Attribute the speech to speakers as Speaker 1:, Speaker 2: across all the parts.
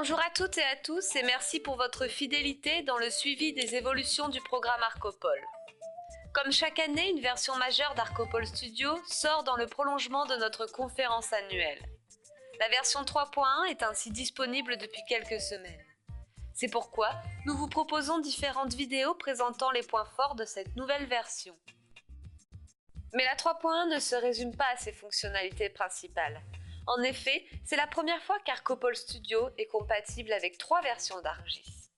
Speaker 1: Bonjour à toutes et à tous et merci pour votre fidélité dans le suivi des évolutions du programme Arcopole. Comme chaque année, une version majeure d'Arcopole Studio sort dans le prolongement de notre conférence annuelle. La version 3.1 est ainsi disponible depuis quelques semaines. C'est pourquoi nous vous proposons différentes vidéos présentant les points forts de cette nouvelle version. Mais la 3.1 ne se résume pas à ses fonctionnalités principales. En effet, c'est la première fois qu'Arcopole Studio est compatible avec 3 versions d'ArcGIS.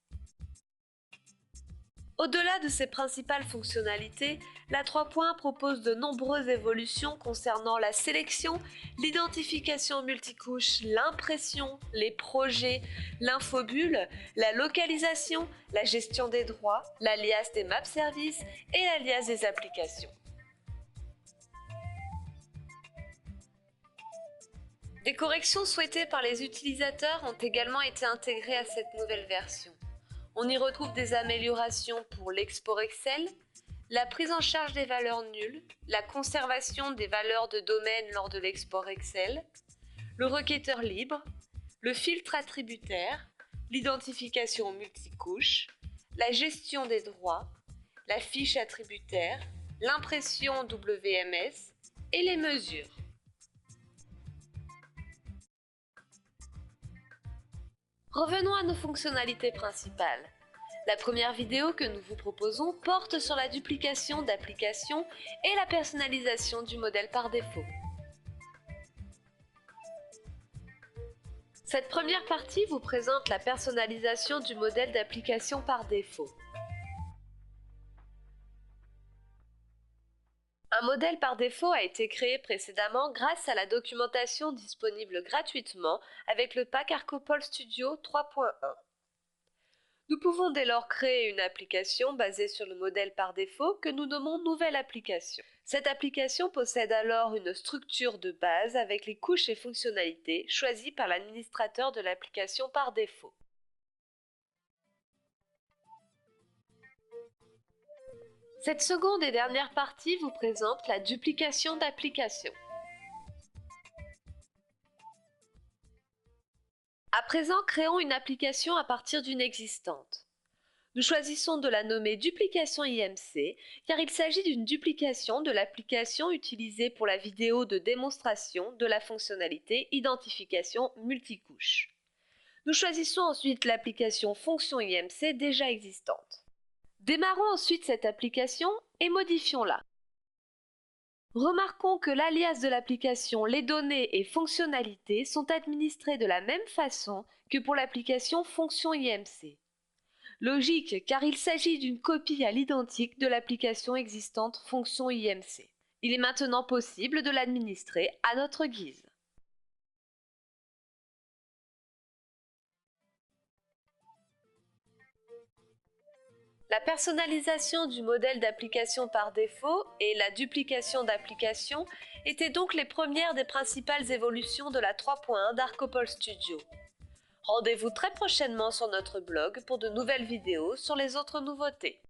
Speaker 1: Au-delà de ses principales fonctionnalités, la 3.1 propose de nombreuses évolutions concernant la sélection, l'identification multicouche, l'impression, les projets, l'infobulle, la localisation, la gestion des droits, l'alias des maps services et l'alias des applications. Des corrections souhaitées par les utilisateurs ont également été intégrées à cette nouvelle version. On y retrouve des améliorations pour l'export Excel, la prise en charge des valeurs nulles, la conservation des valeurs de domaine lors de l'export Excel, le requêteur libre, le filtre attributaire, l'identification multicouche, la gestion des droits, la fiche attributaire, l'impression WMS et les mesures. Revenons à nos fonctionnalités principales. La première vidéo que nous vous proposons porte sur la duplication d'applications et la personnalisation du modèle par défaut. Cette première partie vous présente la personnalisation du modèle d'application par défaut. Un modèle par défaut a été créé précédemment grâce à la documentation disponible gratuitement avec le pack Arcopole Studio 3.1. Nous pouvons dès lors créer une application basée sur le modèle par défaut que nous nommons Nouvelle application. Cette application possède alors une structure de base avec les couches et fonctionnalités choisies par l'administrateur de l'application par défaut. Cette seconde et dernière partie vous présente la duplication d'applications. À présent, créons une application à partir d'une existante. Nous choisissons de la nommer Duplication IMC car il s'agit d'une duplication de l'application utilisée pour la vidéo de démonstration de la fonctionnalité Identification multicouche. Nous choisissons ensuite l'application Fonction IMC déjà existante. Démarrons ensuite cette application et modifions-la. Remarquons que l'alias de l'application, les données et fonctionnalités sont administrés de la même façon que pour l'application Fonction IMC. Logique, car il s'agit d'une copie à l'identique de l'application existante Fonction IMC. Il est maintenant possible de l'administrer à notre guise. La personnalisation du modèle d'application par défaut et la duplication d'applications étaient donc les premières des principales évolutions de la 3.1 d'Arcopole Studio. Rendez-vous très prochainement sur notre blog pour de nouvelles vidéos sur les autres nouveautés.